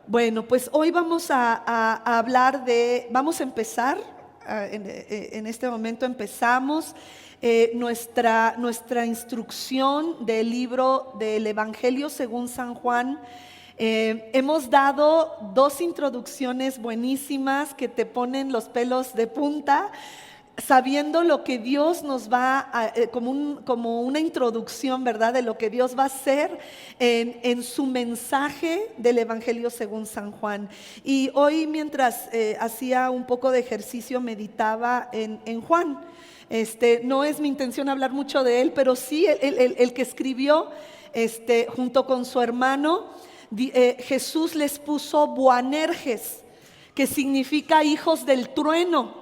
Bueno, pues hoy vamos a hablar vamos a empezar, en este momento empezamos nuestra instrucción del libro del Evangelio según San Juan. Hemos dado dos introducciones buenísimas que te ponen los pelos de punta, sabiendo lo que Dios nos va a, como una introducción, ¿verdad? De lo que Dios va a hacer en su mensaje del Evangelio según San Juan. Y hoy, mientras hacía un poco de ejercicio, meditaba en Juan. No es mi intención hablar mucho de él, pero sí el que escribió junto con su hermano, Jesús les puso Boanerges, que significa hijos del trueno.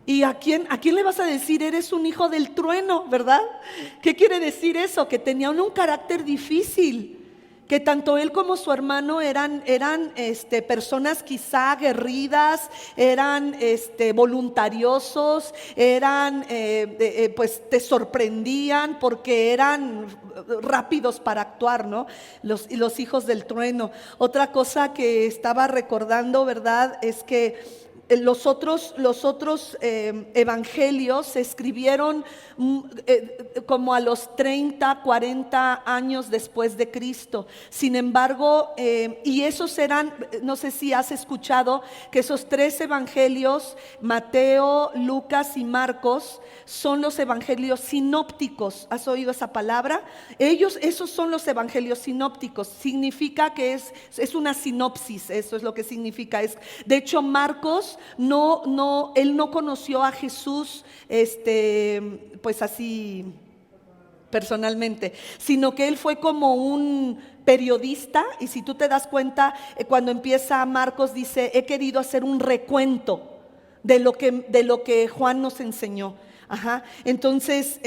¿Y a quién le vas a decir eres un hijo del trueno, verdad? ¿Qué quiere decir eso? Que tenían un carácter difícil, que tanto él como su hermano eran personas quizá aguerridas, eran voluntariosos, pues te sorprendían porque eran rápidos para actuar, ¿no? Los hijos del trueno. Otra cosa que estaba recordando, ¿verdad? Es que los otros evangelios se escribieron como a los 30, 40 años después de Cristo. Sin embargo, y esos eran, no sé si has escuchado que esos tres evangelios, Mateo, Lucas y Marcos, son los evangelios sinópticos. ¿Has oído esa palabra? Esos son los evangelios sinópticos. Significa que es una sinopsis, eso es lo que significa. De hecho, Marcos él no conoció a Jesús pues así personalmente, sino que él fue como un periodista. Y si tú te das cuenta, cuando empieza Marcos dice: he querido hacer un recuento de lo que Juan nos enseñó. Entonces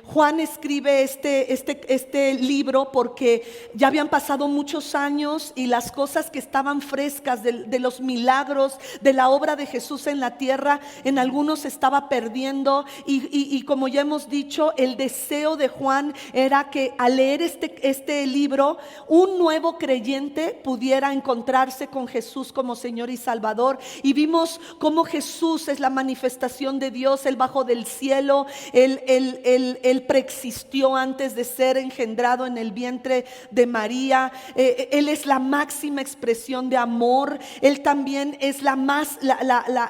Juan escribe este libro porque ya habían pasado muchos años y las cosas que estaban frescas de los milagros, de la obra de Jesús en la tierra, en algunos se estaba perdiendo. Y como ya hemos dicho, el deseo de Juan era que al leer este libro, un nuevo creyente pudiera encontrarse con Jesús como Señor y Salvador. Y vimos cómo Jesús es la manifestación de Dios, Él bajó del cielo, él preexistió antes de ser engendrado en el vientre de María. Él es la máxima expresión de amor. Él también es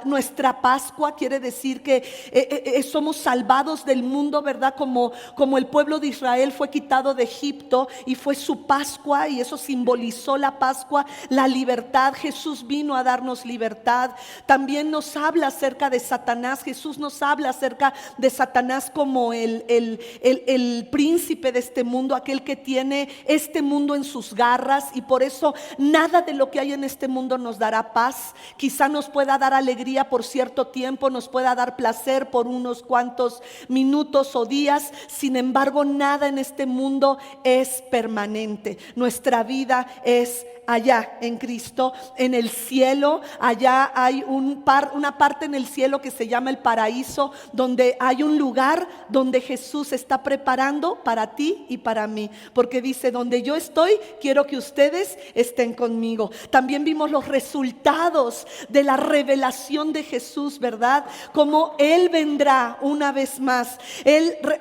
nuestra Pascua. Quiere decir que somos salvados del mundo, ¿verdad? Como el pueblo de Israel fue quitado de Egipto y fue su Pascua, y eso simbolizó la Pascua, la libertad. Jesús vino a darnos libertad. También nos habla acerca de Satanás. Jesús nos habla acerca de Satanás como el príncipe de este mundo, aquel que tiene este mundo en sus garras, y por eso nada de lo que hay en este mundo nos dará paz. Quizá nos pueda dar alegría por cierto tiempo, nos pueda dar placer por unos cuantos minutos o días. Sin embargo, nada en este mundo es permanente. Nuestra vida es allá en Cristo, en el cielo. Allá hay una parte en el cielo que se llama el paraíso, donde hay un lugar donde Jesús está preparando para ti y para mí, porque dice: donde yo estoy, quiero que ustedes estén conmigo. También vimos los resultados de la revelación de Jesús, ¿verdad? Como Él vendrá una vez más.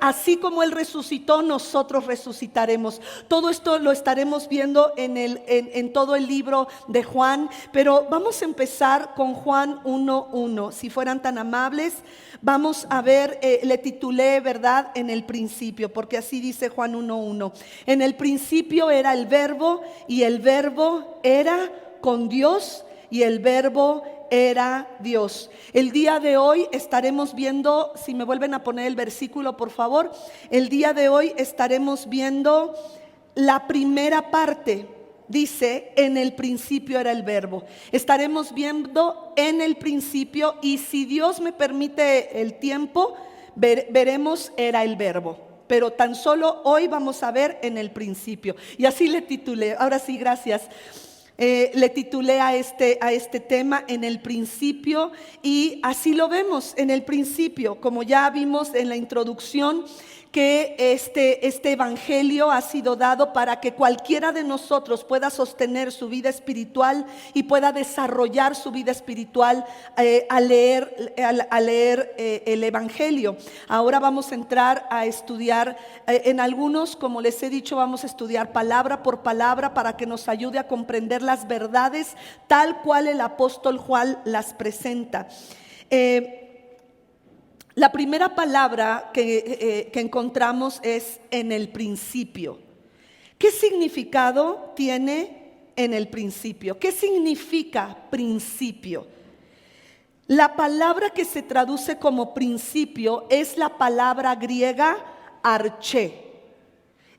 Así como Él resucitó, nosotros resucitaremos. Todo esto lo estaremos viendo en todo el libro de Juan, pero vamos a empezar con Juan 1:1. Si fueran tan amables, vamos a ver, le titulé, ¿verdad?, en el principio, porque así dice Juan 1:1. En el principio era el Verbo, y el Verbo era con Dios, y el Verbo era Dios. El día de hoy estaremos viendo, si me vuelven a poner el versículo, por favor. El día de hoy estaremos viendo la primera parte. Dice: en el principio era el Verbo. Estaremos viendo en el principio, y si Dios me permite el tiempo, veremos era el Verbo. Pero tan solo hoy vamos a ver en el principio. Y así le titulé. Ahora sí, gracias. Le titulé a este tema en el principio, y así lo vemos en el principio. Como ya vimos en la introducción, que este evangelio ha sido dado para que cualquiera de nosotros pueda sostener su vida espiritual y pueda desarrollar su vida espiritual al leer el evangelio. Ahora vamos a entrar a estudiar en algunos, como les he dicho, vamos a estudiar palabra por palabra para que nos ayude a comprender las verdades tal cual el apóstol Juan las presenta. La primera palabra que encontramos es en el principio. ¿Qué significado tiene en el principio? ¿Qué significa principio? La palabra que se traduce como principio es la palabra griega arché.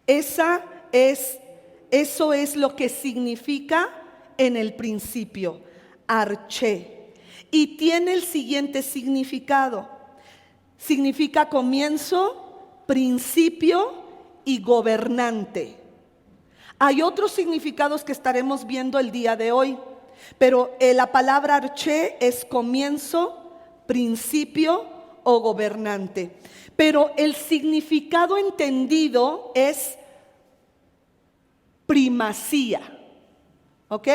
Eso es lo que significa en el principio, arché. Y tiene el siguiente significado. Significa comienzo, principio y gobernante. Hay otros significados que estaremos viendo el día de hoy, pero la palabra arché es comienzo, principio o gobernante. Pero el significado entendido es primacía. ¿Ok?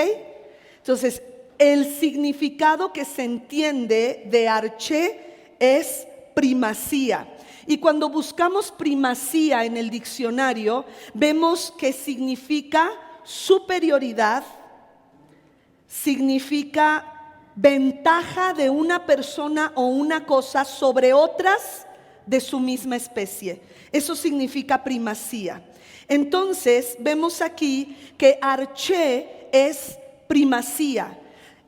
Entonces, el significado que se entiende de arché es primacía. Y cuando buscamos primacía en el diccionario, vemos que significa superioridad, significa ventaja de una persona o una cosa sobre otras de su misma especie. Eso significa primacía. Entonces, vemos aquí que arché es primacía.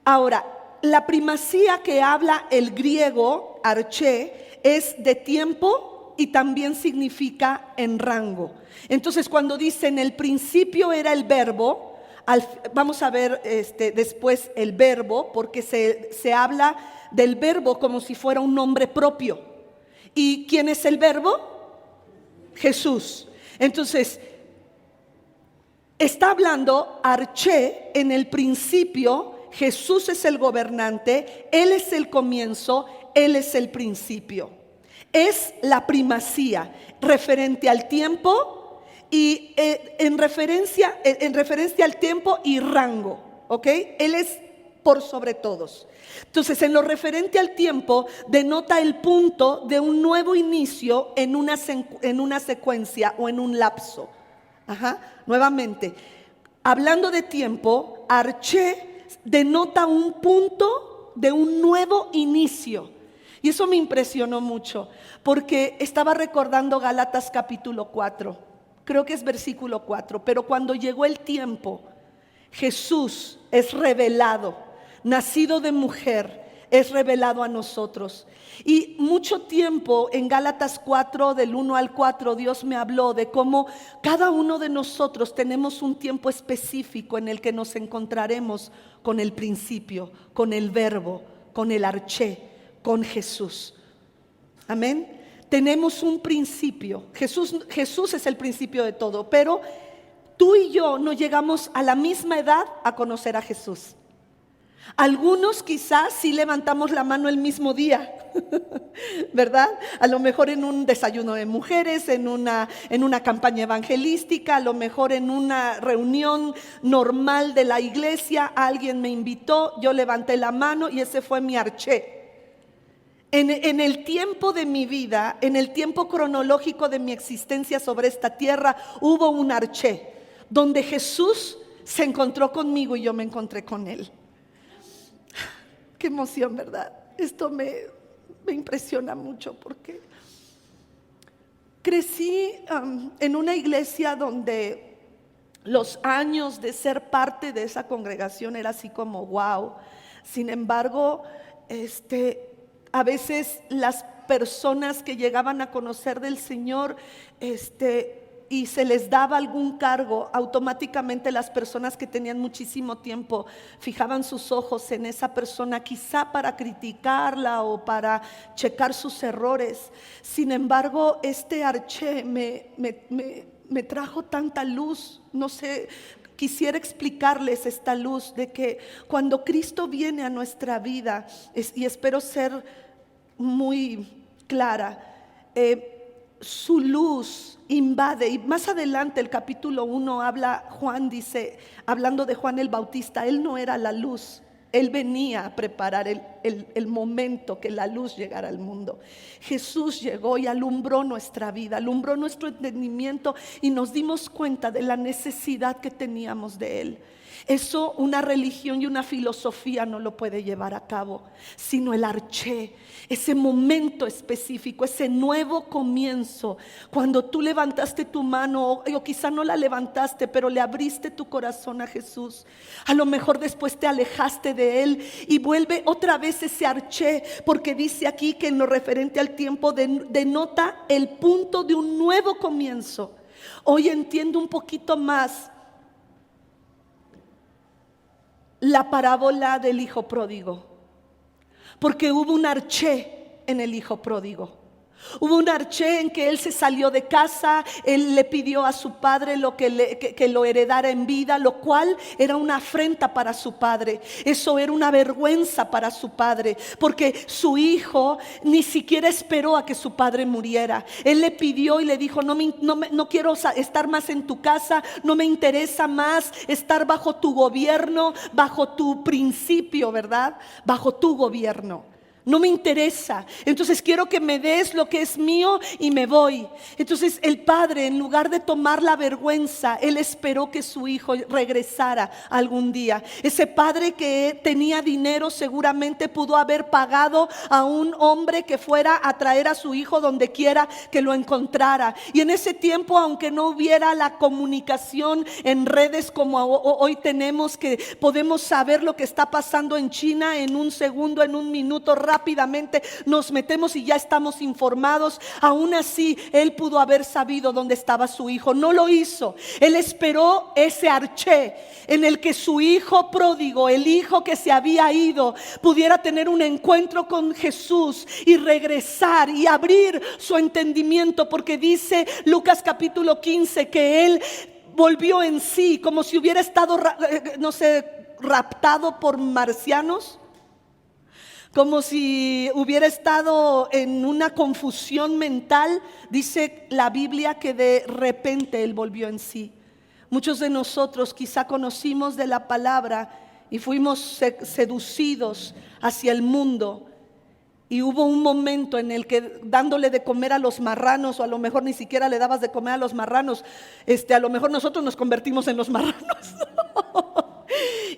Ahora, la primacía que habla el griego, arché, es de tiempo y también significa en rango. Entonces, cuando dice en el principio era el verbo, vamos a ver después el verbo, porque se habla del verbo como si fuera un nombre propio. ¿Y quién es el verbo? Jesús. Entonces, está hablando arché en el principio. Jesús es el gobernante, Él es el comienzo, Él es el principio. Es la primacía referente al tiempo y en referencia al tiempo y rango, ¿ok? Él es por sobre todos. Entonces, en lo referente al tiempo, denota el punto de un nuevo inicio en una secuencia o en un lapso. Nuevamente, hablando de tiempo, arché denota un punto de un nuevo inicio. Y eso me impresionó mucho, porque estaba recordando Gálatas capítulo 4, creo que es versículo 4, pero cuando llegó el tiempo, Jesús es revelado, nacido de mujer, es revelado a nosotros. Y mucho tiempo en Gálatas 4, del 1 al 4, Dios me habló de cómo cada uno de nosotros tenemos un tiempo específico en el que nos encontraremos con el principio, con el verbo, con el arché, con Jesús. Amén. Tenemos un principio. Jesús es el principio de todo, pero tú y yo no llegamos a la misma edad a conocer a Jesús. Algunos quizás sí levantamos la mano el mismo día, ¿verdad? A lo mejor en un desayuno de mujeres, en una campaña evangelística, a lo mejor en una reunión normal de la iglesia, alguien me invitó, yo levanté la mano y ese fue mi arché. En el tiempo de mi vida, en el tiempo cronológico de mi existencia sobre esta tierra, hubo un arché donde Jesús se encontró conmigo y yo me encontré con Él. Qué emoción, ¿verdad? Esto me impresiona mucho porque crecí en una iglesia donde los años de ser parte de esa congregación era así como wow. Sin embargo, a veces las personas que llegaban a conocer del Señor, y se les daba algún cargo, automáticamente las personas que tenían muchísimo tiempo fijaban sus ojos en esa persona, quizá para criticarla o para checar sus errores. Sin embargo, este arché me trajo tanta luz, no sé. Quisiera explicarles esta luz de que cuando Cristo viene a nuestra vida, y espero ser muy clara, su luz invade. Y más adelante el capítulo 1 Juan dice, hablando de Juan el Bautista, él no era la luz. Él venía a preparar el momento que la luz llegara al mundo. Jesús llegó y alumbró nuestra vida, alumbró nuestro entendimiento y nos dimos cuenta de la necesidad que teníamos de Él. Eso una religión y una filosofía no lo puede llevar a cabo, sino el arché, ese momento específico, ese nuevo comienzo. Cuando tú levantaste tu mano, o quizá no la levantaste, pero le abriste tu corazón a Jesús. A lo mejor después te alejaste de Él y vuelve otra vez ese arché, porque dice aquí que en lo referente al tiempo denota el punto de un nuevo comienzo. Hoy entiendo un poquito más la parábola del hijo pródigo, porque hubo un arché en el hijo pródigo. Hubo un arché en que él se salió de casa, él le pidió a su padre que lo heredara en vida, lo cual era una afrenta para su padre. Eso era una vergüenza para su padre, porque su hijo ni siquiera esperó a que su padre muriera. Él le pidió y le dijo, no quiero estar más en tu casa, no me interesa más estar bajo tu gobierno, bajo tu principio, ¿verdad? Bajo tu gobierno. No me interesa, entonces quiero que me des lo que es mío y me voy. Entonces el padre, en lugar de tomar la vergüenza, él esperó que su hijo regresara algún día. Ese padre que tenía dinero seguramente pudo haber pagado a un hombre que fuera a traer a su hijo donde quiera que lo encontrara. Y en ese tiempo, aunque no hubiera la comunicación en redes como hoy tenemos, que podemos saber lo que está pasando en China en un segundo, en un minuto, rápidamente nos metemos y ya estamos informados. Aún así él pudo haber sabido dónde estaba su hijo. No lo hizo. Él esperó ese arché en el que su hijo pródigo, el hijo que se había ido, pudiera tener un encuentro con Jesús y regresar y abrir su entendimiento, porque dice Lucas capítulo 15 que él volvió en sí como si hubiera estado raptado por marcianos, como si hubiera estado en una confusión mental. Dice la Biblia que de repente él volvió en sí. Muchos de nosotros quizá conocimos de la palabra y fuimos seducidos hacia el mundo, y hubo un momento en el que dándole de comer a los marranos, o a lo mejor ni siquiera le dabas de comer a los marranos, a lo mejor nosotros nos convertimos en los marranos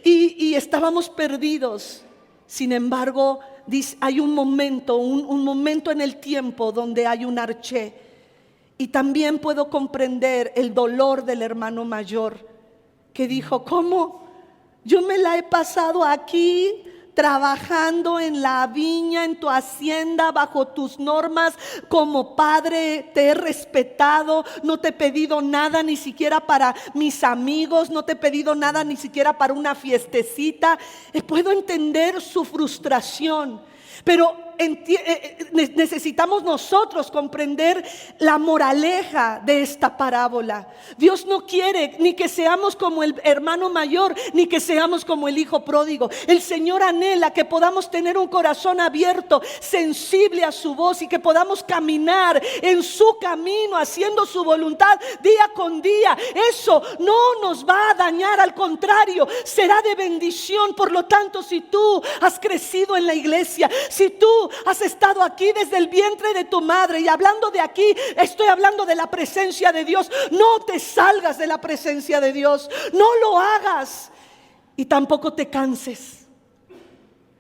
y estábamos perdidos. Sin embargo, hay un momento, un momento en el tiempo donde hay un arché. Y también puedo comprender el dolor del hermano mayor, que dijo, ¿cómo? Yo me la he pasado aquí trabajando en la viña, en tu hacienda, bajo tus normas. Como padre te he respetado, no te he pedido nada ni siquiera para mis amigos, no te he pedido nada ni siquiera para una fiestecita. Puedo entender su frustración, pero necesitamos nosotros comprender la moraleja de esta parábola. Dios no quiere ni que seamos como el hermano mayor, ni que seamos como el hijo pródigo. El Señor anhela que podamos tener un corazón abierto, sensible a su voz, y que podamos caminar en su camino, haciendo su voluntad día con día. Eso no nos va a dañar, al contrario, será de bendición. Por lo tanto, si tú has crecido en la iglesia, si tú has estado aquí desde el vientre de tu madre, y hablando de aquí, estoy hablando de la presencia de Dios, no te salgas de la presencia de Dios, no lo hagas, y tampoco te canses,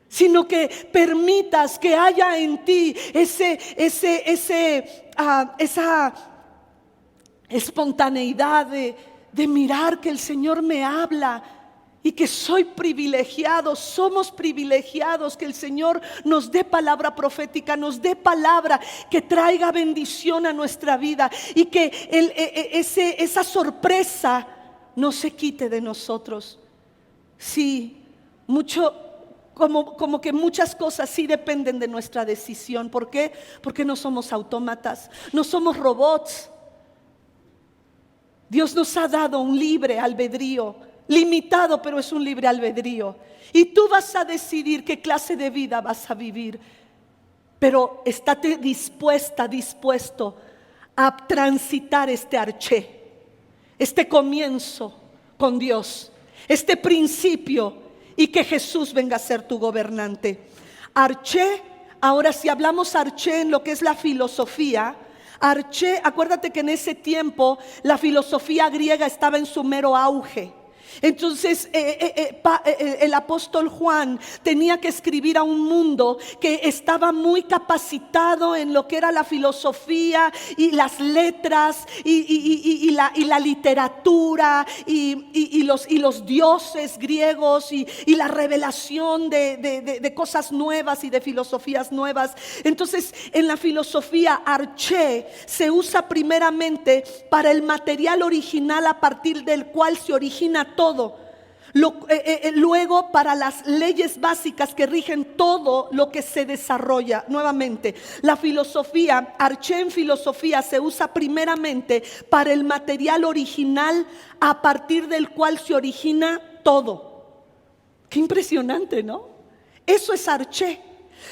sino que permitas que haya en ti esa espontaneidad de mirar que el Señor me habla, y que soy privilegiado, somos privilegiados, que el Señor nos dé palabra profética, nos dé palabra que traiga bendición a nuestra vida, y que esa sorpresa no se quite de nosotros. Sí, como que muchas cosas sí dependen de nuestra decisión. ¿Por qué? Porque no somos autómatas, no somos robots. Dios nos ha dado un libre albedrío, limitado, pero es un libre albedrío, y tú vas a decidir qué clase de vida vas a vivir. Pero estate dispuesto a transitar este arché, este comienzo con Dios, este principio, y que Jesús venga a ser tu gobernante. Arché, ahora si hablamos arché en lo que es la filosofía, arché, acuérdate que en ese tiempo la filosofía griega estaba en su mero auge. Entonces el apóstol Juan tenía que escribir a un mundo que estaba muy capacitado en lo que era la filosofía y las letras y la literatura y los dioses griegos y la revelación de cosas nuevas y de filosofías nuevas. Entonces en la filosofía arché se usa primeramente para el material original a partir del cual se origina todo. Luego para las leyes básicas que rigen todo lo que se desarrolla. Nuevamente, la filosofía, arché en filosofía se usa primeramente para el material original a partir del cual se origina todo. Qué impresionante, ¿no? Eso es arché.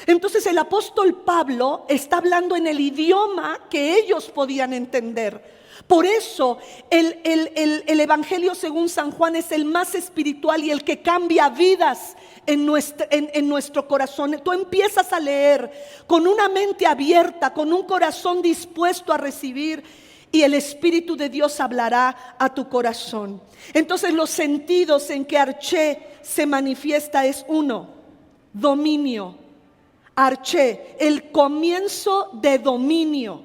Entonces el apóstol Pablo está hablando en el idioma que ellos podían entender. Por eso el Evangelio según San Juan es el más espiritual y el que cambia vidas en nuestro corazón. Tú empiezas a leer con una mente abierta, con un corazón dispuesto a recibir, y el Espíritu de Dios hablará a tu corazón. Entonces los sentidos en que arché se manifiesta es uno, dominio. Arché, el comienzo de dominio,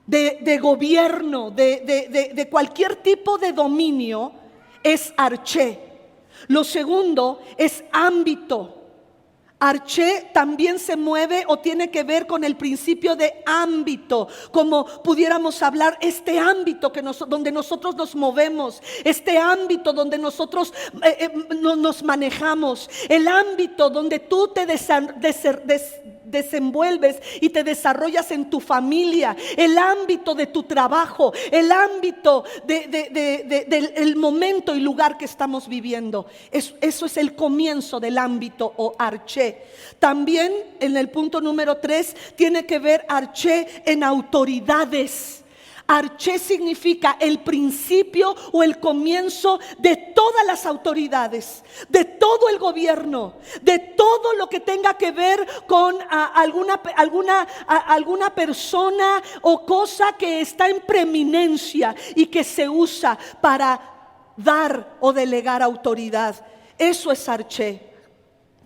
de gobierno, de cualquier tipo de dominio, es arché. Lo segundo es ámbito. Arché también se mueve o tiene que ver con el principio de ámbito, como pudiéramos hablar, este ámbito donde nosotros nos movemos, este ámbito donde nosotros nos manejamos, el ámbito donde tú te desenvuelves y te desarrollas en tu familia, el ámbito de tu trabajo, el ámbito del momento y lugar que estamos viviendo. Eso es el comienzo del ámbito o arché. También en el punto número 3 tiene que ver arché en autoridades. Arché significa el principio o el comienzo de todas las autoridades, de todo el gobierno, de todo lo que tenga que ver con alguna persona o cosa que está en preeminencia y que se usa para dar o delegar autoridad. Eso es arché.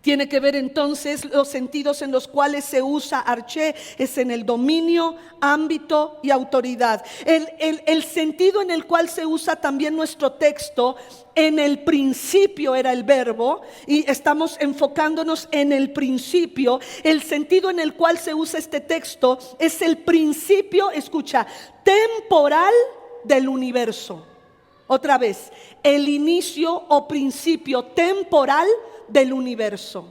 Tiene que ver entonces los sentidos en los cuales se usa arché, es en el dominio, ámbito y autoridad. El sentido en el cual se usa también nuestro texto, en el principio era el verbo, y estamos enfocándonos en el principio. El sentido en el cual se usa este texto es el principio, escucha, temporal del universo. Otra vez, el inicio o principio temporal del universo.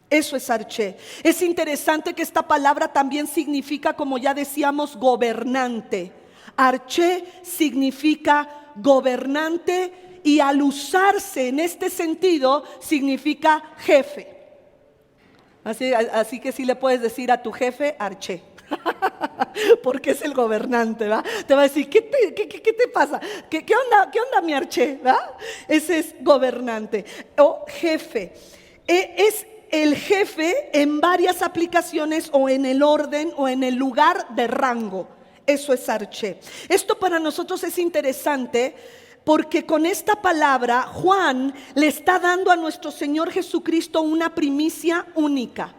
Eso es arché. Es interesante que esta palabra también significa, como ya decíamos, gobernante. Arché significa gobernante y al usarse en este sentido significa jefe. Así que sí le puedes decir a tu jefe arché. Porque es el gobernante, ¿va? Te va a decir, ¿qué te pasa? ¿Qué onda mi arché? ¿Va? Ese es gobernante o jefe. Es el jefe en varias aplicaciones o en el orden o en el lugar de rango. Eso es arché. Esto para nosotros es interesante porque con esta palabra Juan le está dando a nuestro Señor Jesucristo una primicia única.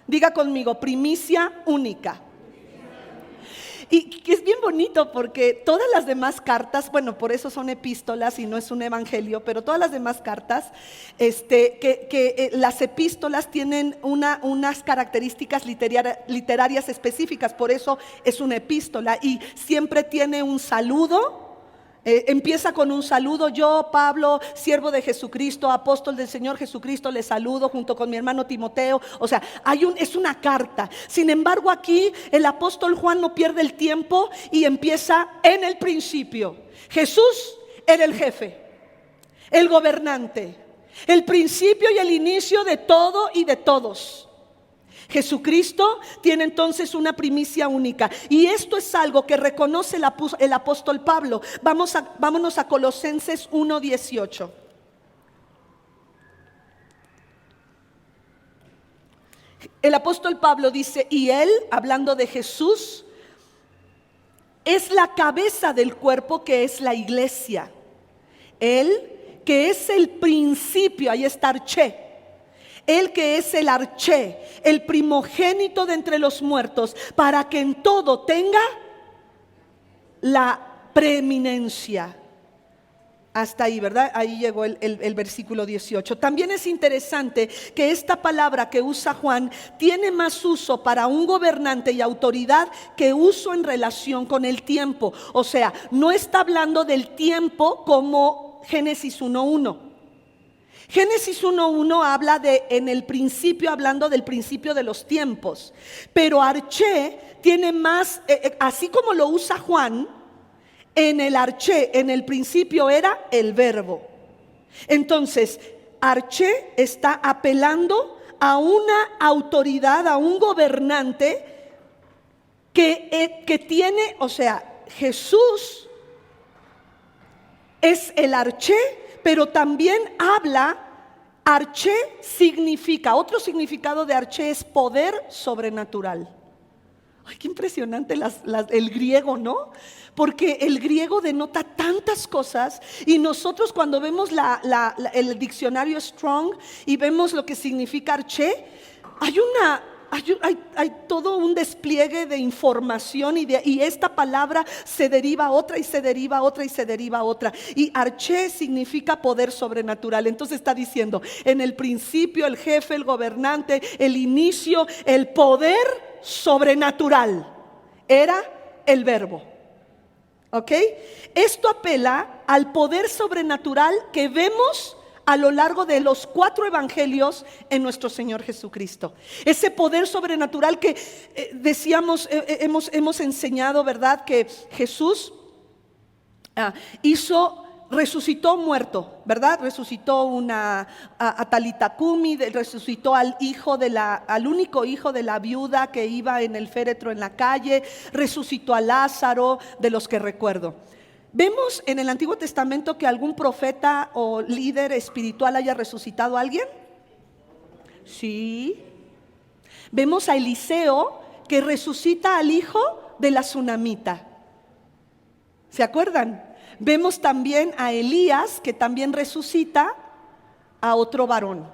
Diga conmigo, primicia única. Y es bien bonito porque todas las demás cartas, bueno, por eso son epístolas y no es un evangelio, pero todas las demás cartas, las epístolas tienen unas características literarias específicas, por eso es una epístola y siempre tiene un saludo. Empieza con un saludo. Yo, Pablo, siervo de Jesucristo, apóstol del Señor Jesucristo, le saludo junto con mi hermano Timoteo. O sea, es una carta. Sin embargo, aquí el apóstol Juan no pierde el tiempo y empieza en el principio. Jesús era el jefe, el gobernante, el principio y el inicio de todo y de todos. Jesucristo tiene entonces una primicia única, y esto es algo que reconoce el apóstol Pablo. Vámonos a Colosenses 1:18. El apóstol Pablo dice: y él, hablando de Jesús, es la cabeza del cuerpo, que es la iglesia. Él, que es el principio, ahí está arché. Él que es el arché, el primogénito de entre los muertos, para que en todo tenga la preeminencia. Hasta ahí, ¿verdad? Ahí llegó el versículo 18. También es interesante que esta palabra que usa Juan tiene más uso para un gobernante y autoridad que uso en relación con el tiempo. O sea, no está hablando del tiempo como Génesis 1:1. Génesis 1:1 habla en el principio, hablando del principio de los tiempos. Pero arché tiene más, así como lo usa Juan, en el arché, en el principio era el verbo. Entonces, arché está apelando a una autoridad, a un gobernante que tiene, o sea, Jesús es el arché, pero también habla, arché significa, otro significado de arché es poder sobrenatural. Ay, qué impresionante el griego, ¿no? Porque el griego denota tantas cosas, y nosotros cuando vemos el diccionario Strong y vemos lo que significa arché, hay todo un despliegue de información, y esta palabra se deriva a otra, y se deriva a otra, y se deriva a otra. Y arché significa poder sobrenatural. Entonces está diciendo, en el principio el jefe, el gobernante, el inicio, el poder sobrenatural era el verbo. ¿Ok? Esto apela al poder sobrenatural que vemos a lo largo de los 4 evangelios en nuestro Señor Jesucristo. Ese poder sobrenatural que decíamos, hemos enseñado, ¿verdad? Que Jesús resucitó muerto, ¿verdad? Resucitó a Talita Cumi, resucitó al único hijo de la viuda que iba en el féretro en la calle, resucitó a Lázaro, de los que recuerdo. ¿Vemos en el Antiguo Testamento que algún profeta o líder espiritual haya resucitado a alguien? Sí. Vemos a Eliseo, que resucita al hijo de la tsunamita. ¿Se acuerdan? Vemos también a Elías, que también resucita a otro varón.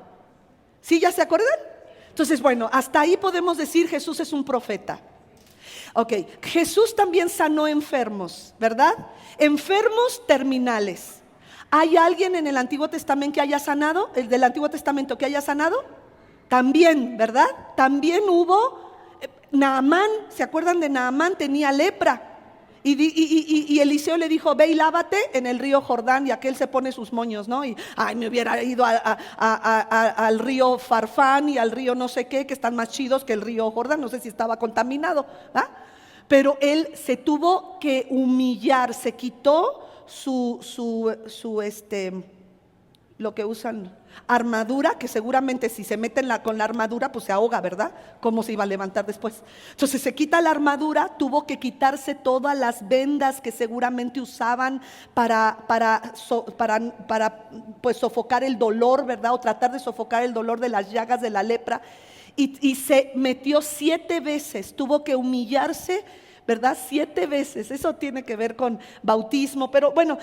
¿Sí? ¿Ya se acuerdan? Entonces, bueno, hasta ahí podemos decir Jesús es un profeta. Ok, Jesús también sanó enfermos, ¿verdad? Enfermos terminales. ¿Hay alguien en el Antiguo Testamento que haya sanado? ¿El del Antiguo Testamento que haya sanado? También, ¿verdad? También hubo Naamán. ¿Se acuerdan de Naamán? Tenía lepra. Y Eliseo le dijo: ve y lávate en el río Jordán. Y aquel se pone sus moños, ¿no? Y me hubiera ido al río Farfán y al río no sé qué, que están más chidos que el río Jordán. No sé si estaba contaminado, ¿ah? Pero él se tuvo que humillar, se quitó lo que usan, armadura, que seguramente si se meten con la armadura pues se ahoga, ¿verdad? ¿Cómo se iba a levantar después? Entonces se quita la armadura, tuvo que quitarse todas las vendas que seguramente usaban para pues sofocar el dolor, ¿verdad? O tratar de sofocar el dolor de las llagas de la lepra. Y se metió 7 veces, tuvo que humillarse, ¿verdad? 7 veces. Eso tiene que ver con bautismo, pero bueno,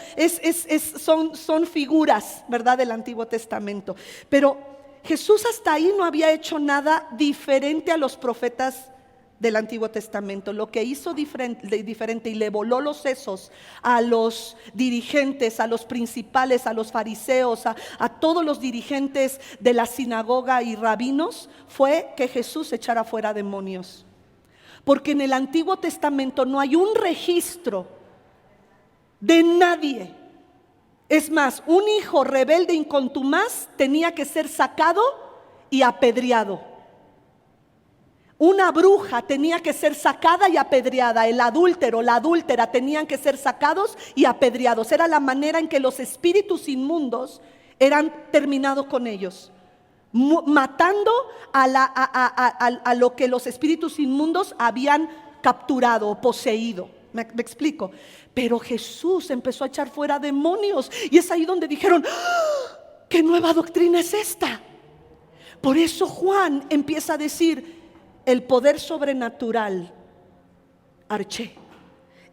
son figuras, ¿verdad? Del Antiguo Testamento. Pero Jesús hasta ahí no había hecho nada diferente a los profetas del Antiguo Testamento. Lo que hizo diferente y le voló los sesos a los dirigentes, a los principales, a los fariseos, a todos los dirigentes de la sinagoga y rabinos, fue que Jesús echara fuera demonios. Porque en el Antiguo Testamento no hay un registro de nadie. Es más, un hijo rebelde e incontumaz tenía que ser sacado y apedreado. Una bruja tenía que ser sacada y apedreada. El adúltero, la adúltera tenían que ser sacados y apedreados. Era la manera en que los espíritus inmundos eran terminados con ellos. matando a lo que los espíritus inmundos habían capturado o poseído. ¿Me explico? Pero Jesús empezó a echar fuera demonios, y es ahí donde dijeron: ¡ah! ¿Qué nueva doctrina es esta? Por eso Juan empieza a decir: el poder sobrenatural, arché.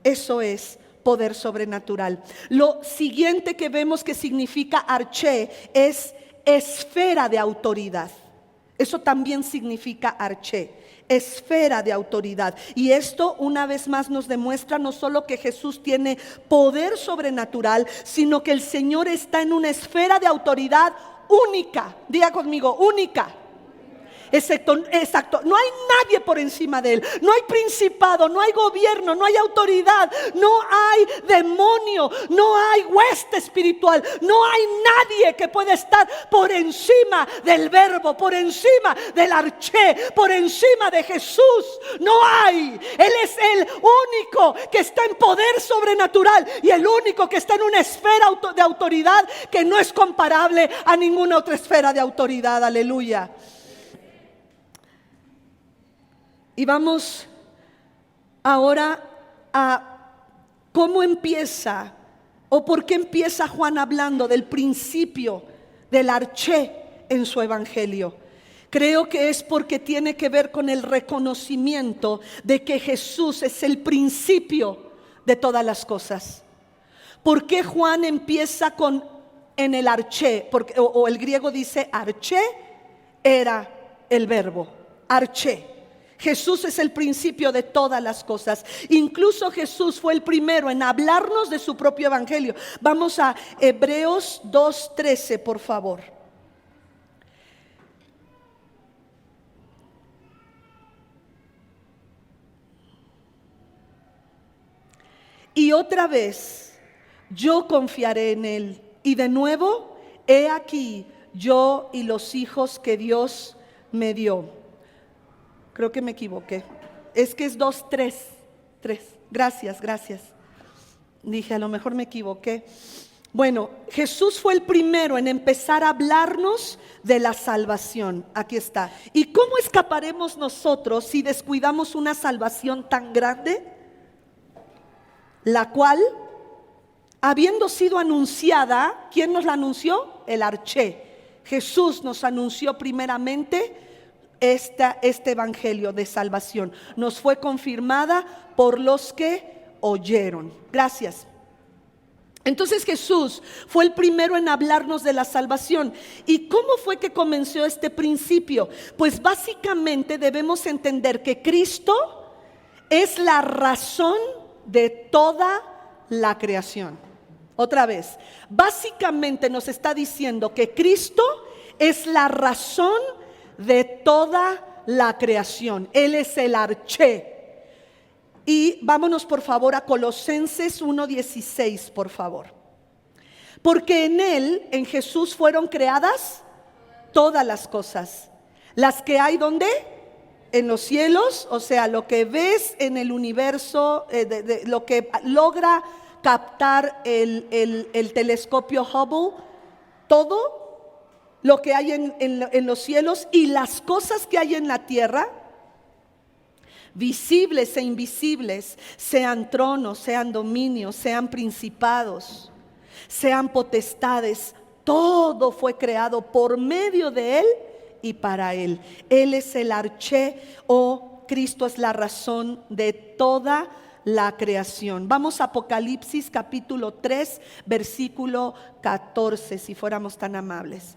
Eso es poder sobrenatural. Lo siguiente que vemos que significa arché es esfera de autoridad. Eso también significa arché, esfera de autoridad. Y esto una vez más nos demuestra no solo que Jesús tiene poder sobrenatural, sino que el Señor está en una esfera de autoridad única. Diga conmigo, única. Exacto, no hay nadie por encima de él. No hay principado, no hay gobierno, no hay autoridad, no hay demonio, no hay hueste espiritual, no hay nadie que pueda estar por encima del Verbo, por encima del arché, por encima de Jesús. No hay. Él es el único que está en poder sobrenatural y el único que está en una esfera de autoridad que no es comparable a ninguna otra esfera de autoridad. Aleluya. Y vamos ahora a cómo empieza o por qué empieza Juan hablando del principio del arché en su evangelio. Creo que es porque tiene que ver con el reconocimiento de que Jesús es el principio de todas las cosas. ¿Por qué Juan empieza con en el arché? Porque, o el griego dice arché, era el verbo, arché. Jesús es el principio de todas las cosas. Incluso Jesús fue el primero en hablarnos de su propio evangelio. Vamos a Hebreos 2:13, por favor. Y otra vez yo confiaré en él. Y de nuevo, he aquí yo y los hijos que Dios me dio. Creo que me equivoqué. Es que es 2:3. Gracias. Dije, a lo mejor me equivoqué. Bueno, Jesús fue el primero en empezar a hablarnos de la salvación. Aquí está. ¿Y cómo escaparemos nosotros si descuidamos una salvación tan grande? La cual, habiendo sido anunciada, ¿quién nos la anunció? El arché. Jesús nos anunció primeramente este evangelio de salvación. Nos fue confirmada por los que oyeron. Gracias. Entonces Jesús fue el primero en hablarnos de la salvación. ¿Y cómo fue que comenzó este principio? Pues básicamente debemos entender que Cristo es la razón de toda la creación. Otra vez, básicamente nos está diciendo que Cristo es la razón de toda la creación. Él es el arché. Y vámonos por favor a Colosenses 1:16, por favor. Porque en él, en Jesús, fueron creadas todas las cosas. Las que hay, ¿dónde? En los cielos, o sea, lo que ves en el universo, lo que logra captar el telescopio Hubble, todo lo que hay en los cielos, y las cosas que hay en la tierra, visibles e invisibles, sean tronos, sean dominios, sean principados, sean potestades, todo fue creado por medio de él y para él. Él es el arché, o Cristo es la razón de toda la creación. Vamos a Apocalipsis capítulo 3, versículo 14, si fuéramos tan amables.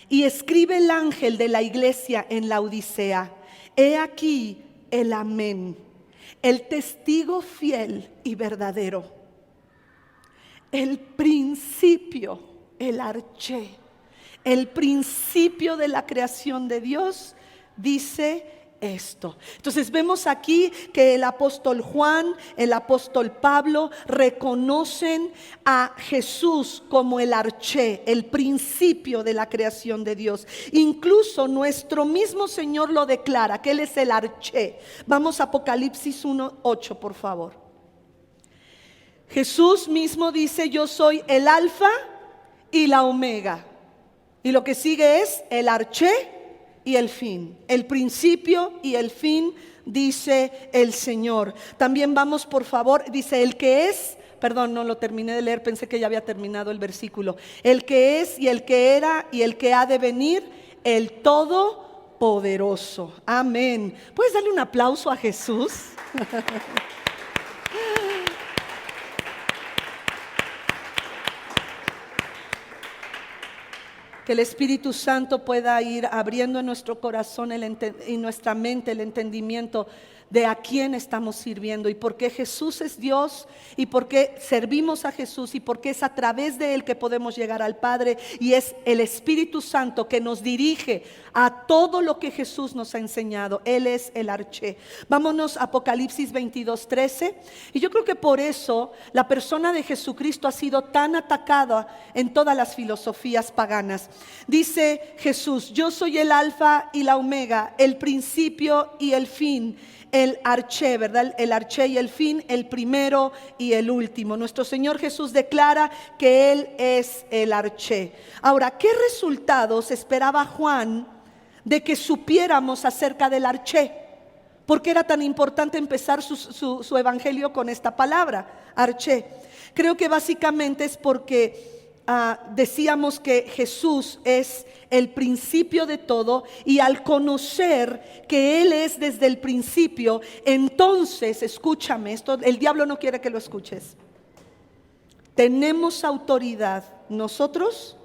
Y escribe el ángel de la iglesia en la Odisea: he aquí el amén, el testigo fiel y verdadero, el principio, el arché, el principio de la creación de Dios, dice esto. Entonces vemos aquí que el apóstol Juan, el apóstol Pablo reconocen a Jesús como el arché, el principio de la creación de Dios. Incluso nuestro mismo Señor lo declara, que Él es el arché. Vamos a Apocalipsis 1:8, por favor. Jesús mismo dice: yo soy el alfa y la omega. Y lo que sigue es el arché y el fin. El principio y el fin, dice el Señor. También vamos, por favor, dice el que es, perdón, no lo terminé de leer, pensé que ya había terminado el versículo. El que es y el que era y el que ha de venir, el Todopoderoso. Amén. ¿Puedes darle un aplauso a Jesús? Que el Espíritu Santo pueda ir abriendo en nuestro corazón y nuestra mente el entendimiento de a quién estamos sirviendo y por qué Jesús es Dios y por qué servimos a Jesús y por qué es a través de Él que podemos llegar al Padre, y es el Espíritu Santo que nos dirige a todo lo que Jesús nos ha enseñado. Él es el arché. Vámonos a Apocalipsis 22:13, y yo creo que por eso la persona de Jesucristo ha sido tan atacada en todas las filosofías paganas. Dice Jesús: yo soy el alfa y la omega, el principio y el fin, el arché, ¿verdad? El arché y el fin, el primero y el último. Nuestro Señor Jesús declara que Él es el arché. Ahora, ¿qué resultados esperaba Juan de que supiéramos acerca del arché? ¿Por qué era tan importante empezar su evangelio con esta palabra, arché? Creo que básicamente es porque decíamos que Jesús es el principio de todo, y al conocer que Él es desde el principio, entonces, escúchame, esto el diablo no quiere que lo escuches. Tenemos autoridad nosotros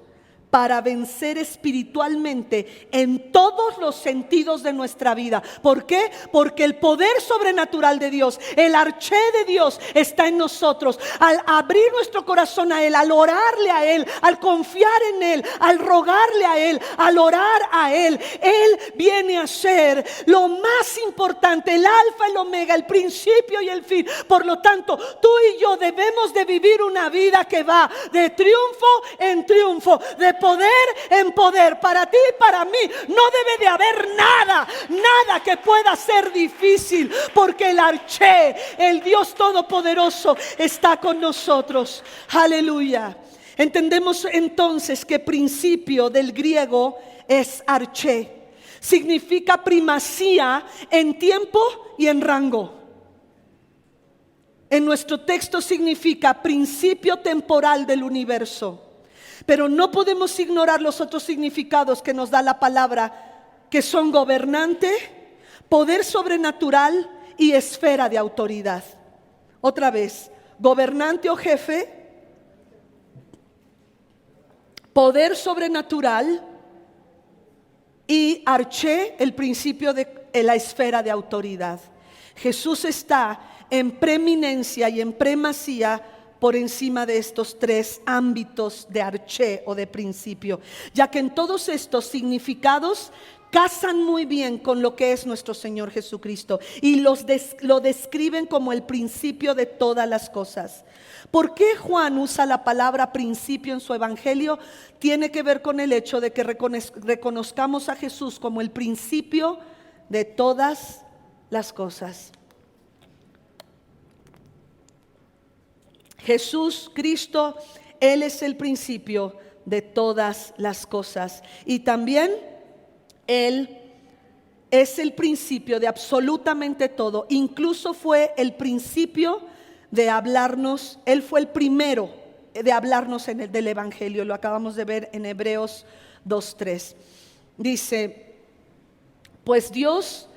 para vencer espiritualmente en todos los sentidos de nuestra vida. ¿Por qué? Porque el poder sobrenatural de Dios, el arché de Dios, está en nosotros. Al abrir nuestro corazón a Él, al orarle a Él, al confiar en Él, al rogarle a Él, al orar a Él, Él viene a ser lo más importante, el alfa, el omega, el principio y el fin. Por lo tanto, tú y yo debemos de vivir una vida que va de triunfo en triunfo, de poder en poder, para ti y para mí. No debe de haber nada que pueda ser difícil, porque el arché, el Dios Todopoderoso, está con nosotros. Aleluya. Entendemos entonces que principio del griego es arché. Significa primacía en tiempo y en rango. En nuestro texto significa principio temporal del universo. Pero no podemos ignorar los otros significados que nos da la palabra, que son gobernante, poder sobrenatural y esfera de autoridad. Otra vez, gobernante o jefe, poder sobrenatural y arché, el principio de la esfera de autoridad. Jesús está en preeminencia y en primacía por encima de estos tres ámbitos de arché o de principio, ya que en todos estos significados casan muy bien con lo que es nuestro Señor Jesucristo y lo describen como el principio de todas las cosas. ¿Por qué Juan usa la palabra principio en su evangelio? Tiene que ver con el hecho de que reconozcamos a Jesús como el principio de todas las cosas. Jesús, Cristo, Él es el principio de todas las cosas. Y también Él es el principio de absolutamente todo. Incluso fue el principio de hablarnos. Él fue el primero de hablarnos del Evangelio. Lo acabamos de ver en Hebreos 2:3. Dice: pues Dios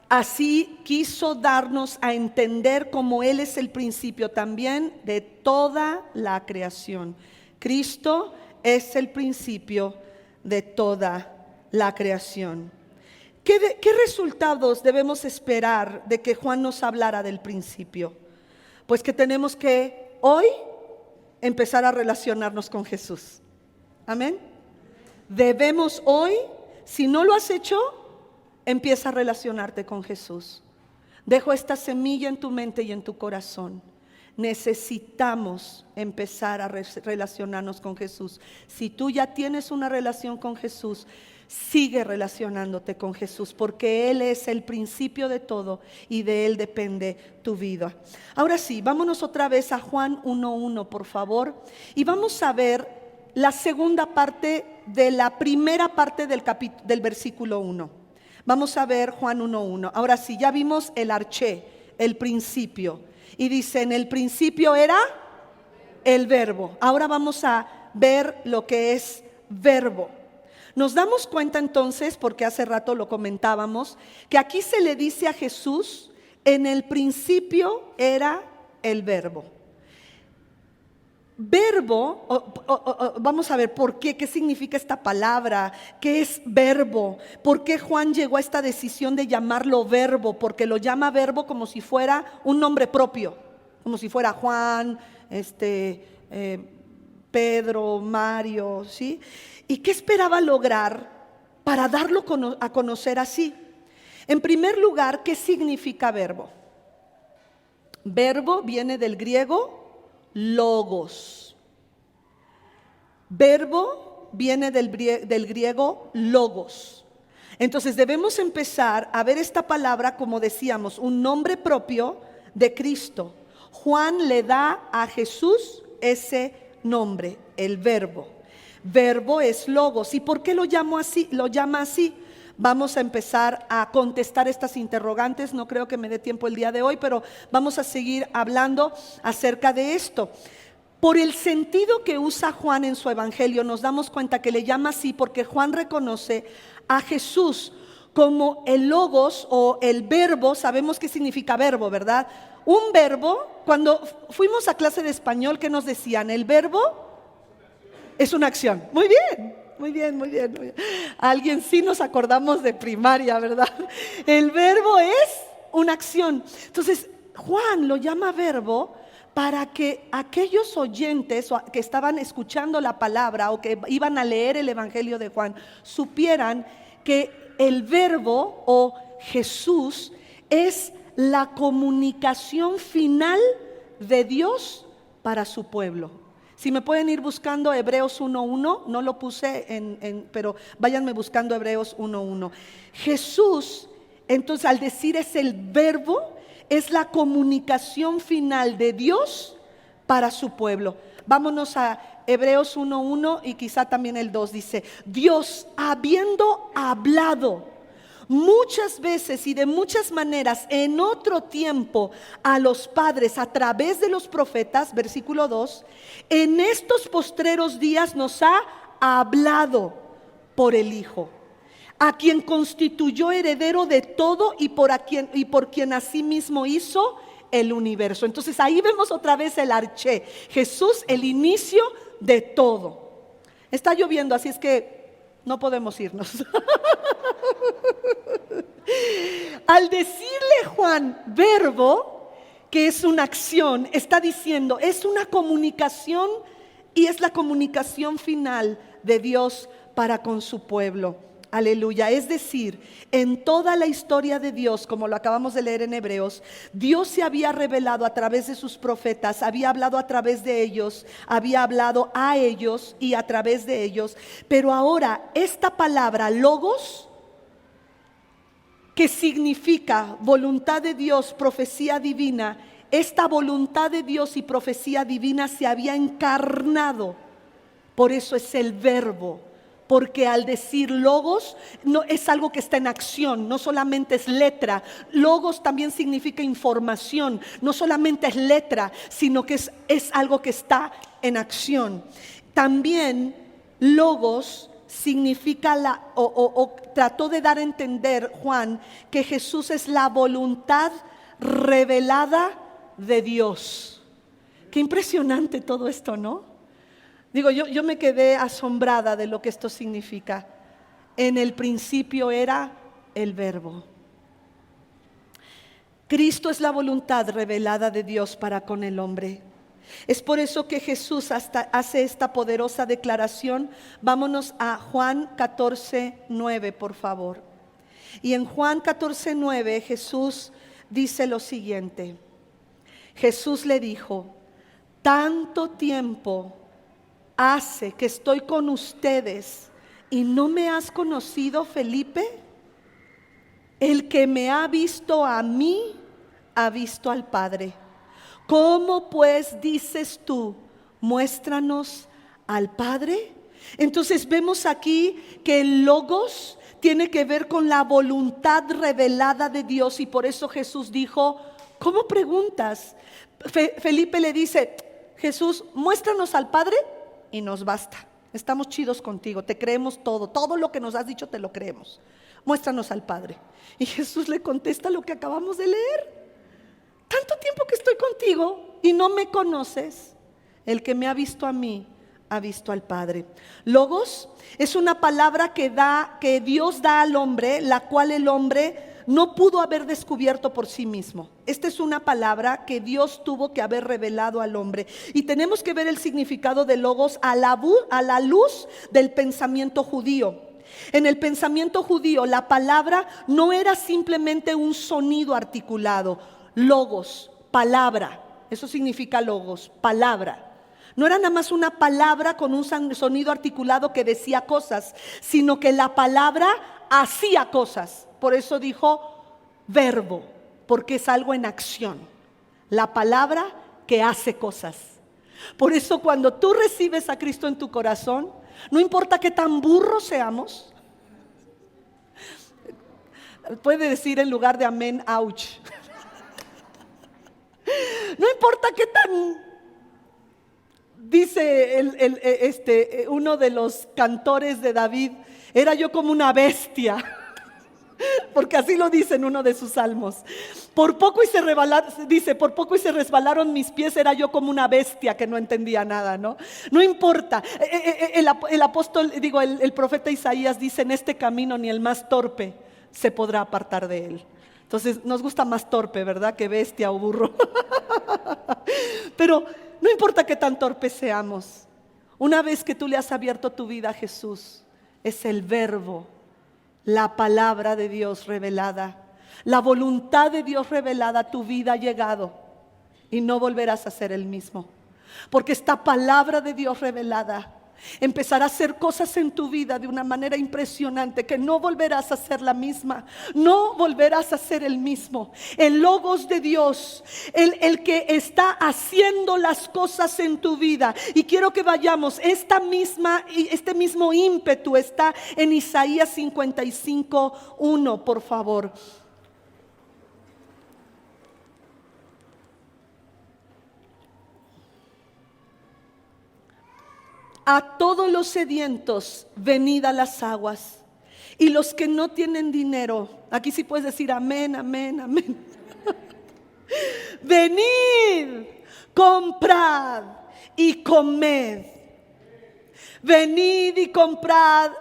así quiso darnos a entender como Él es el principio también de toda la creación. Cristo es el principio de toda la creación. ¿Qué resultados debemos esperar de que Juan nos hablara del principio? Pues que tenemos que hoy empezar a relacionarnos con Jesús. Amén. Debemos hoy, si no lo has hecho, empieza a relacionarte con Jesús. Dejo esta semilla en tu mente y en tu corazón. Necesitamos empezar a relacionarnos con Jesús. Si tú ya tienes una relación con Jesús, sigue relacionándote con Jesús, porque Él es el principio de todo y de Él depende tu vida. Ahora sí, vámonos otra vez a Juan 1:1, por favor, y vamos a ver la segunda parte de la primera parte del versículo 1. Vamos a ver Juan 1:1. Ahora sí, ya vimos el arché, el principio. Y dice, en el principio era el verbo. Ahora vamos a ver lo que es verbo. Nos damos cuenta entonces, porque hace rato lo comentábamos, que aquí se le dice a Jesús, en el principio era el verbo. Verbo, vamos a ver por qué significa esta palabra, qué es verbo, por qué Juan llegó a esta decisión de llamarlo verbo, porque lo llama verbo como si fuera un nombre propio, como si fuera Juan, Pedro, Mario, ¿sí? ¿Y qué esperaba lograr para darlo a conocer así? En primer lugar, ¿qué significa verbo? Verbo viene del griego logos. Verbo viene del griego logos. Entonces debemos empezar a ver esta palabra, como decíamos, un nombre propio de Cristo. Juan le da a Jesús ese nombre, el verbo. Verbo es logos. ¿Y por qué lo llama así? Vamos a empezar a contestar estas interrogantes. No creo que me dé tiempo el día de hoy, pero vamos a seguir hablando acerca de esto. Por el sentido que usa Juan en su evangelio, nos damos cuenta que le llama así porque Juan reconoce a Jesús como el logos o el verbo. Sabemos qué significa verbo, ¿verdad? Un verbo, cuando fuimos a clase de español, ¿qué nos decían? El verbo es una acción. Muy bien. Muy bien. Alguien sí nos acordamos de primaria, ¿verdad? El verbo es una acción. Entonces, Juan lo llama verbo para que aquellos oyentes que estaban escuchando la palabra o que iban a leer el evangelio de Juan supieran que el verbo o Jesús es la comunicación final de Dios para su pueblo. Si me pueden ir buscando Hebreos 1:1, no lo puse pero váyanme buscando Hebreos 1:1. Jesús, entonces al decir es el verbo, es la comunicación final de Dios para su pueblo. Vámonos a Hebreos 1:1 y quizá también el 2 dice, Dios habiendo hablado muchas veces y de muchas maneras en otro tiempo a los padres a través de los profetas, versículo 2, en estos postreros días nos ha hablado por el Hijo, a quien constituyó heredero de todo y por quien asimismo hizo el universo. Entonces ahí vemos otra vez el arché, Jesús el inicio de todo. Está lloviendo, así es que no podemos irnos. Al decirle Juan verbo, que es una acción, está diciendo es una comunicación y es la comunicación final de Dios para con su pueblo. Aleluya. Es decir, en toda la historia de Dios, como lo acabamos de leer en Hebreos, Dios se había revelado a través de sus profetas, había hablado a través de ellos, había hablado a ellos y a través de ellos. Pero ahora esta palabra logos, que significa voluntad de Dios, profecía divina, esta voluntad de Dios y profecía divina se había encarnado. Por eso es el verbo. Porque al decir logos, no es algo que está en acción, no solamente es letra. Logos también significa información, no solamente es letra, sino que es algo que está en acción. También logos significa trató de dar a entender Juan que Jesús es la voluntad revelada de Dios. Qué impresionante todo esto, ¿no? Digo, yo me quedé asombrada de lo que esto significa. En el principio era el verbo. Cristo es la voluntad revelada de Dios para con el hombre. Es por eso que Jesús hace esta poderosa declaración. Vámonos a Juan 14:9, por favor. Y en Juan 14:9 Jesús dice lo siguiente. Jesús le dijo, tanto tiempo hace que estoy con ustedes y no me has conocido, Felipe. El que me ha visto a mí, ha visto al Padre. ¿Cómo pues dices tú, muéstranos al Padre. Entonces vemos aquí que el Logos tiene que ver con la voluntad revelada de Dios, y por eso Jesús dijo: ¿cómo preguntas? Felipe le dice: Jesús, muéstranos al Padre y nos basta. Estamos chidos contigo, te creemos todo lo que nos has dicho te lo creemos. Muéstranos al Padre. Y Jesús le contesta lo que acabamos de leer: tanto tiempo que estoy contigo y no me conoces. El que me ha visto a mí ha visto al Padre. Logos es una palabra que Dios da al hombre, la cual el hombre no pudo haber descubierto por sí mismo. Esta es una palabra que Dios tuvo que haber revelado al hombre. Y tenemos que ver el significado de Logos a la luz del pensamiento judío. En el pensamiento judío, la palabra no era simplemente un sonido articulado. Logos, palabra, eso significa logos, palabra. No era nada más una palabra con un sonido articulado que decía cosas, sino que la palabra hacía cosas. Por eso dijo verbo, porque es algo en acción. La palabra que hace cosas. Por eso cuando tú recibes a Cristo en tu corazón, no importa qué tan burros seamos, puede decir en lugar de amén, ouch. No importa qué tan, dice uno de los cantores de David, era yo como una bestia, porque así lo dice en uno de sus salmos. Por poco y se resbalaron mis pies, era yo como una bestia que no entendía nada, ¿no? No importa. El profeta Isaías dice: en este camino ni el más torpe se podrá apartar de él. Entonces nos gusta más torpe, ¿verdad?, que bestia o burro. Pero no importa qué tan torpes seamos, una vez que tú le has abierto tu vida a Jesús, es el verbo, la palabra de Dios revelada, la voluntad de Dios revelada a tu vida ha llegado, y no volverás a ser el mismo, porque esta palabra de Dios revelada empezará a hacer cosas en tu vida de una manera impresionante, que no volverás a ser la misma, no volverás a ser el mismo. El Logos de Dios, el que está haciendo las cosas en tu vida. Y quiero que vayamos, este mismo ímpetu está en Isaías 55:1, por favor. A todos los sedientos, venid a las aguas. Y los que no tienen dinero, aquí sí puedes decir amén, amén, amén. Venid, comprad y comed. Venid y comprad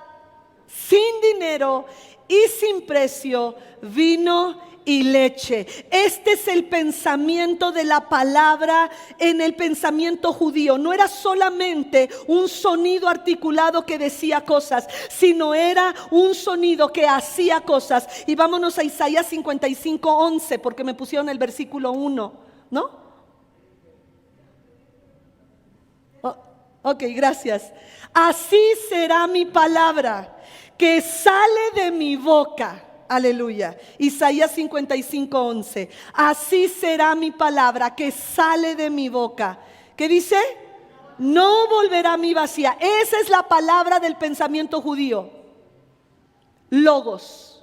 sin dinero y sin precio vino y leche. Este es el pensamiento de la palabra en el pensamiento judío. No era solamente un sonido articulado que decía cosas, sino era un sonido que hacía cosas. Y vámonos a Isaías 55:11, porque me pusieron el versículo 1, ¿no? Ok, gracias. Así será mi palabra que sale de mi boca. Aleluya. Isaías 55:11. Así será mi palabra que sale de mi boca. ¿Qué dice? No volverá a mí vacía. Esa es la palabra del pensamiento judío. Logos.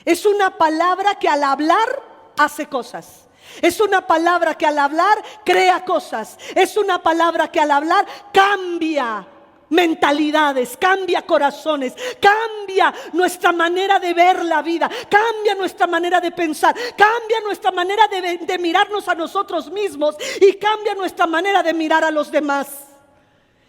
Es una palabra que al hablar hace cosas. Es una palabra que al hablar crea cosas. Es una palabra que al hablar cambia mentalidades, cambia corazones, cambia nuestra manera de ver la vida, cambia nuestra manera de pensar, cambia nuestra manera de mirarnos a nosotros mismos y cambia nuestra manera de mirar a los demás.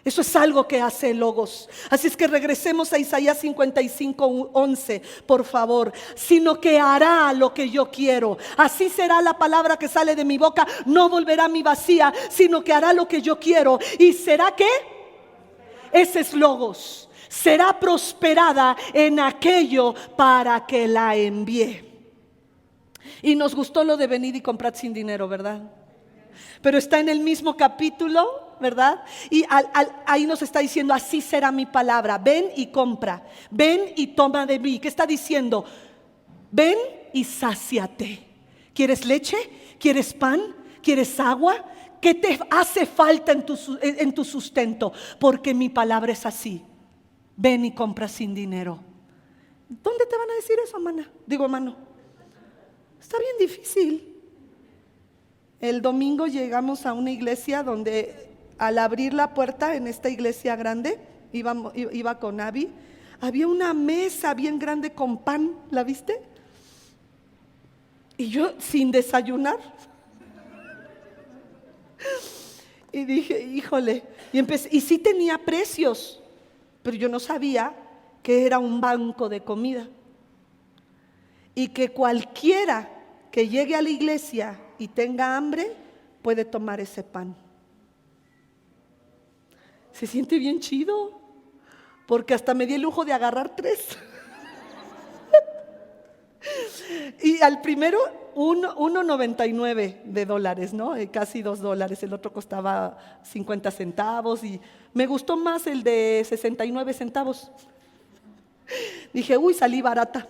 Eso es algo que hace el Logos. Así es que regresemos a Isaías 55:11, por favor. Sino que hará lo que yo quiero. Así será la palabra que sale de mi boca. No volverá a mí vacía, sino que hará lo que yo quiero. ¿Y será qué? Ese es Logos. Será prosperada en aquello para que la envíe. Y nos gustó lo de venir y comprar sin dinero, ¿verdad? Pero está en el mismo capítulo, ¿verdad? Y ahí nos está diciendo: así será mi palabra. Ven y compra. Ven y toma de mí. ¿Qué está diciendo? Ven y sáciate. ¿Quieres leche? ¿Quieres pan? ¿Quieres agua? ¿Qué te hace falta en tu sustento? Porque mi palabra es así. Ven y compra sin dinero. ¿Dónde te van a decir eso, hermana? Digo, hermano, está bien difícil. El domingo llegamos a una iglesia donde al abrir la puerta en esta iglesia grande, iba con Abby, había una mesa bien grande con pan, ¿la viste? Y yo sin desayunar. Y dije, híjole, y sí tenía precios, pero yo no sabía que era un banco de comida. Y que cualquiera que llegue a la iglesia y tenga hambre, puede tomar ese pan. Se siente bien chido, porque hasta me di el lujo de agarrar 3. Y al primero, $1.99, ¿no? Casi $2. El otro costaba 50 centavos y me gustó más el de 69 centavos. Dije, uy, salí barata.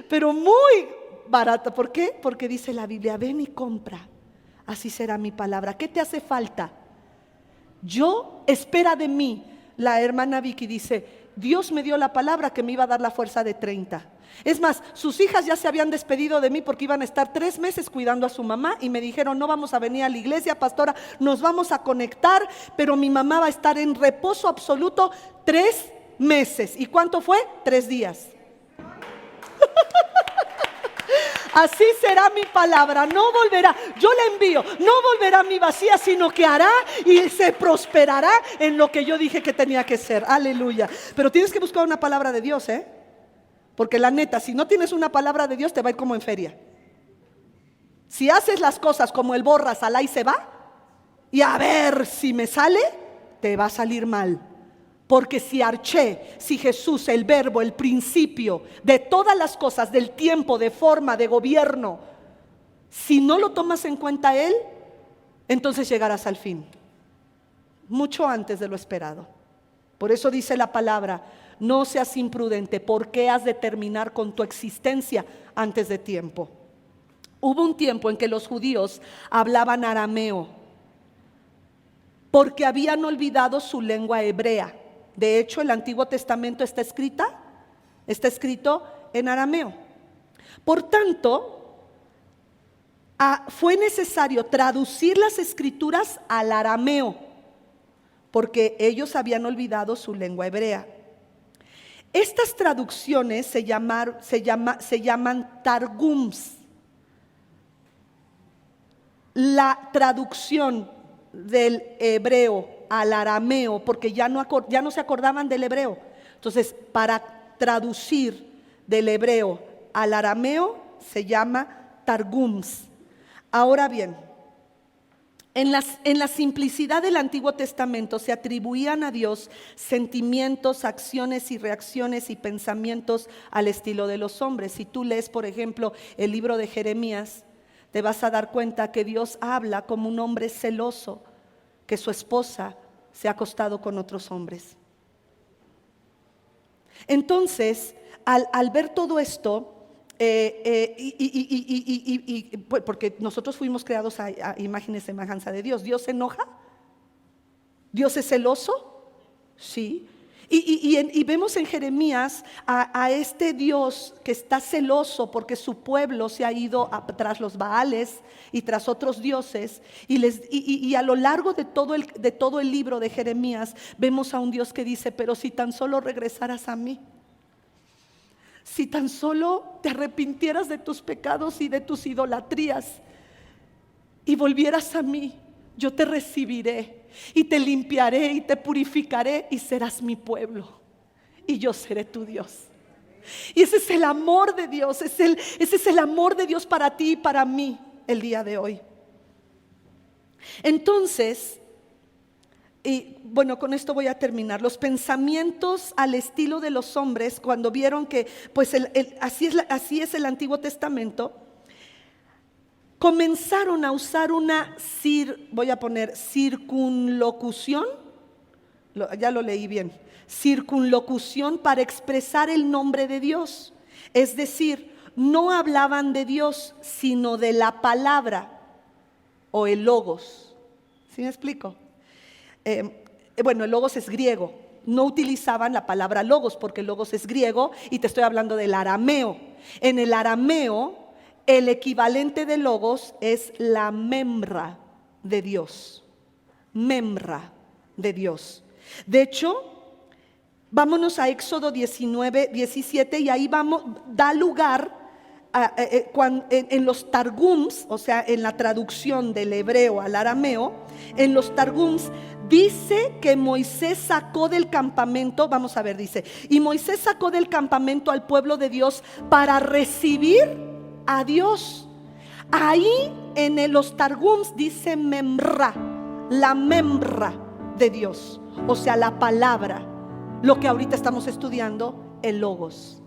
Pero muy barata. ¿Por qué? Porque dice la Biblia, ven y compra. Así será mi palabra. ¿Qué te hace falta? Yo, espera de mí. La hermana Vicky dice, Dios me dio la palabra que me iba a dar la fuerza de 30. Es más, sus hijas ya se habían despedido de mí porque iban a estar 3 meses cuidando a su mamá y me dijeron, no vamos a venir a la iglesia, pastora, nos vamos a conectar, pero mi mamá va a estar en reposo absoluto 3 meses. ¿Y cuánto fue? 3 días. Así será mi palabra, no volverá, yo la envío, no volverá a mí vacía, sino que hará y se prosperará en lo que yo dije que tenía que ser. Aleluya. Pero tienes que buscar una palabra de Dios, porque la neta, si no tienes una palabra de Dios, te va a ir como en feria. Si haces las cosas como el borras, alá y se va, y a ver si me sale, te va a salir mal. Porque si Jesús, el verbo, el principio de todas las cosas, del tiempo, de forma, de gobierno, si no lo tomas en cuenta Él, entonces llegarás al fin, mucho antes de lo esperado. Por eso dice la palabra, no seas imprudente, porque has de terminar con tu existencia antes de tiempo. Hubo un tiempo en que los judíos hablaban arameo, porque habían olvidado su lengua hebrea. De hecho, el Antiguo Testamento está escrito en arameo. Por tanto, fue necesario traducir las escrituras al arameo, porque ellos habían olvidado su lengua hebrea. Estas traducciones se llaman targums. La traducción del hebreo al arameo, porque ya no se acordaban del hebreo. Entonces, para traducir del hebreo al arameo se llama targums. Ahora bien, en la simplicidad del Antiguo Testamento se atribuían a Dios sentimientos, acciones y reacciones y pensamientos al estilo de los hombres. Si tú lees, por ejemplo, el libro de Jeremías, te vas a dar cuenta que Dios habla como un hombre celoso, que su esposa se ha acostado con otros hombres. Entonces, al ver todo esto, porque nosotros fuimos creados a imagen y semejanza de Dios. ¿Dios se enoja? ¿Dios es celoso? Sí. Y vemos en Jeremías a este Dios que está celoso porque su pueblo se ha ido tras los Baales y tras otros dioses. Y a lo largo de todo el libro de Jeremías vemos a un Dios que dice, pero si tan solo regresaras a mí, si tan solo te arrepintieras de tus pecados y de tus idolatrías y volvieras a mí, yo te recibiré y te limpiaré y te purificaré y serás mi pueblo y yo seré tu Dios. Y ese es el amor de Dios, ese es el amor de Dios para ti y para mí el día de hoy. Entonces, y bueno, con esto voy a terminar. Los pensamientos al estilo de los hombres, cuando vieron que pues así es el Antiguo Testamento, comenzaron a usar circunlocución, ya lo leí bien, circunlocución para expresar el nombre de Dios. Es decir, no hablaban de Dios, sino de la palabra. o el logos. ¿Sí me explico? Bueno, el logos es griego. No utilizaban la palabra logos porque el logos es griego y te estoy hablando del arameo. En el arameo, el equivalente de logos es la memra de Dios. Memra de Dios. De hecho, vámonos a Éxodo 19, 17 y ahí da lugar en los targums, o sea, en la traducción del hebreo al arameo, en los targums dice que Moisés sacó del campamento, vamos a ver, dice, y Moisés sacó del campamento al pueblo de Dios para recibir a Dios. Ahí en los targums dice memra, la memra de Dios, o sea, la palabra, lo que ahorita estamos estudiando, el logos.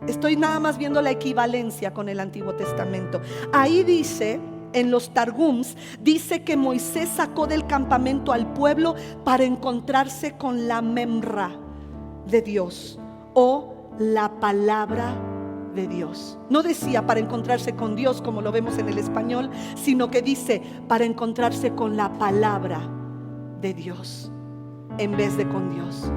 Estoy nada más viendo la equivalencia con el Antiguo Testamento. Ahí dice, en los targums, dice que Moisés sacó del campamento al pueblo para encontrarse con la memra de Dios o la palabra de Dios. No decía para encontrarse con Dios como lo vemos en el español, sino que dice para encontrarse con la palabra de Dios en vez de con Dios.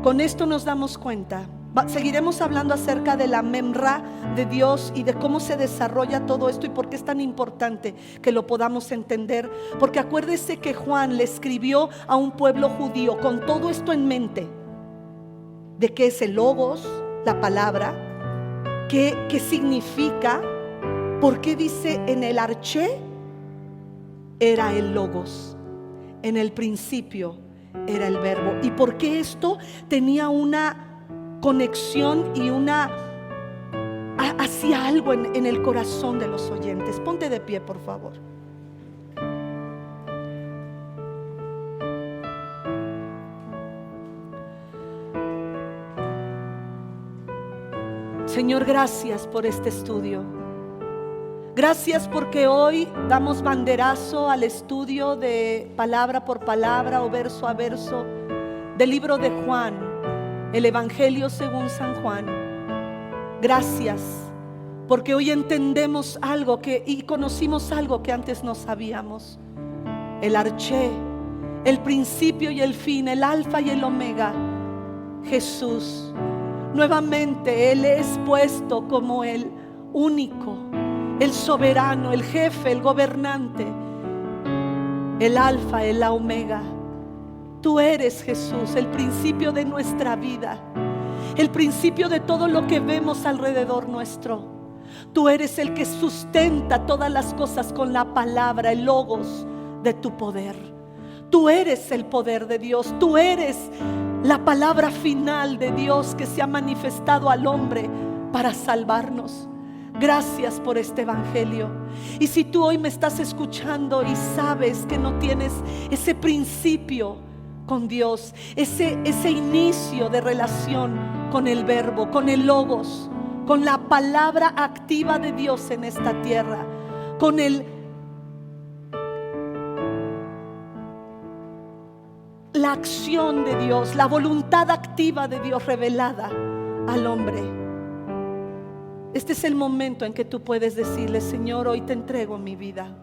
Con esto nos damos cuenta. Seguiremos hablando acerca de la memra de Dios y de cómo se desarrolla todo esto y por qué es tan importante que lo podamos entender. Porque acuérdese que Juan le escribió a un pueblo judío con todo esto en mente. De qué es el logos, la palabra, qué significa, por qué dice en el arché era el logos, en el principio era el verbo, y por qué esto tenía una conexión y hacía algo en el corazón de los oyentes. Ponte de pie, por favor. Señor, gracias por este estudio. Gracias porque hoy damos banderazo al estudio de palabra por palabra o verso a verso del libro de Juan, el Evangelio según San Juan. Gracias porque hoy entendemos algo y conocimos algo que antes no sabíamos. El arché, el principio y el fin, el alfa y el omega, Jesús. Nuevamente Él es puesto como el único, el soberano, el jefe, el gobernante, el alfa, el omega. Tú eres, Jesús, el principio de nuestra vida, el principio de todo lo que vemos alrededor nuestro. Tú eres el que sustenta todas las cosas con la palabra, el logos de tu poder. Tú eres el poder de Dios. Tú eres la palabra final de Dios que se ha manifestado al hombre para salvarnos. Gracias por este evangelio. Y si tú hoy me estás escuchando y sabes que no tienes ese principio con Dios, ese inicio de relación con el verbo, con el logos, con la palabra activa de Dios en esta tierra, con la acción de Dios, la voluntad activa de Dios revelada al hombre. Este es el momento en que tú puedes decirle: Señor, hoy te entrego mi vida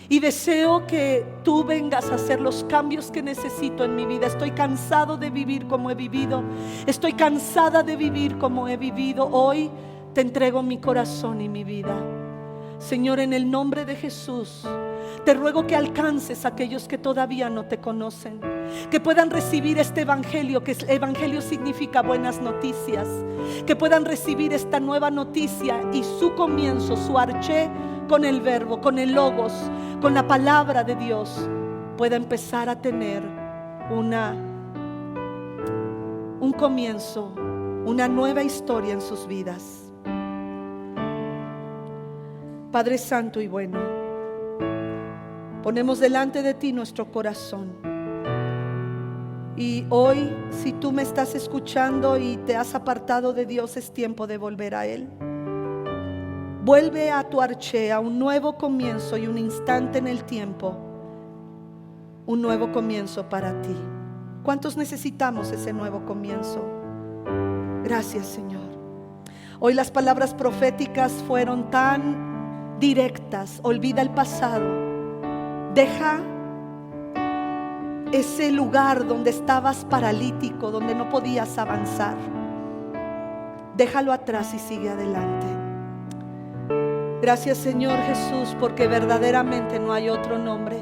y deseo que tú vengas a hacer los cambios que necesito en mi vida. Estoy cansado de vivir como he vivido. Estoy cansada de vivir como he vivido. Hoy te entrego mi corazón y mi vida. Señor, en el nombre de Jesús, te ruego que alcances a aquellos que todavía no te conocen, que puedan recibir este evangelio, que evangelio significa buenas noticias, que puedan recibir esta nueva noticia y su comienzo, su arché, con el verbo, con el logos, con la palabra de Dios, pueda empezar a tener un comienzo, una nueva historia en sus vidas. Padre santo y bueno, ponemos delante de ti nuestro corazón. Y hoy, si tú me estás escuchando y te has apartado de Dios, es tiempo de volver a Él. Vuelve a tu arché, a un nuevo comienzo y un instante en el tiempo, un nuevo comienzo para ti. ¿Cuántos necesitamos ese nuevo comienzo? Gracias, Señor. Hoy las palabras proféticas fueron tan directas. Olvida el pasado. Deja ese lugar donde estabas paralítico, donde no podías avanzar. Déjalo atrás y sigue adelante. Gracias, Señor Jesús, porque verdaderamente no hay otro nombre.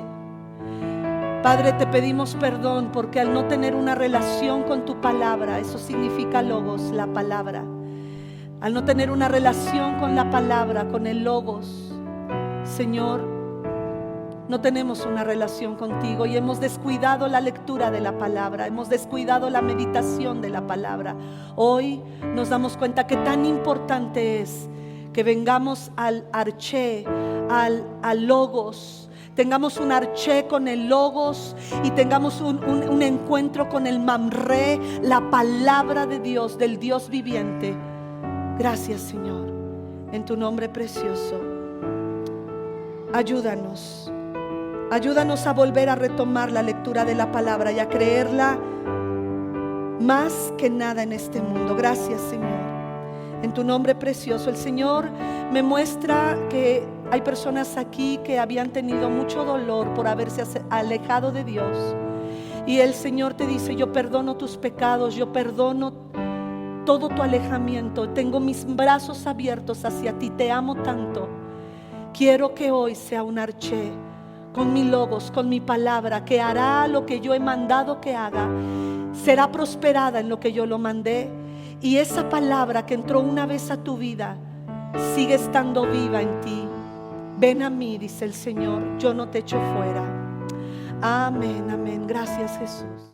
Padre, te pedimos perdón porque al no tener una relación con tu palabra, eso significa logos, la palabra. Al no tener una relación con la palabra, con el logos, Señor, no tenemos una relación contigo y hemos descuidado la lectura de la palabra, hemos descuidado la meditación de la palabra. Hoy nos damos cuenta que tan importante es que vengamos al arché, al logos, tengamos un arché con el logos y tengamos un encuentro con el mamré, la palabra de Dios, del Dios viviente. Gracias, Señor, en tu nombre precioso. Ayúdanos a volver a retomar la lectura de la palabra y a creerla más que nada en este mundo. Gracias, Señor, en tu nombre precioso. El Señor me muestra que hay personas aquí que habían tenido mucho dolor por haberse alejado de Dios, y el Señor te dice: yo perdono tus pecados, yo perdono todo tu alejamiento, tengo mis brazos abiertos hacia ti, te amo tanto. Quiero que hoy sea un arché con mi logos, con mi palabra, que hará lo que yo he mandado que haga, será prosperada en lo que yo lo mandé, y esa palabra que entró una vez a tu vida sigue estando viva en ti. Ven a mí, dice el Señor, yo no te echo fuera. Amén, amén. Gracias, Jesús.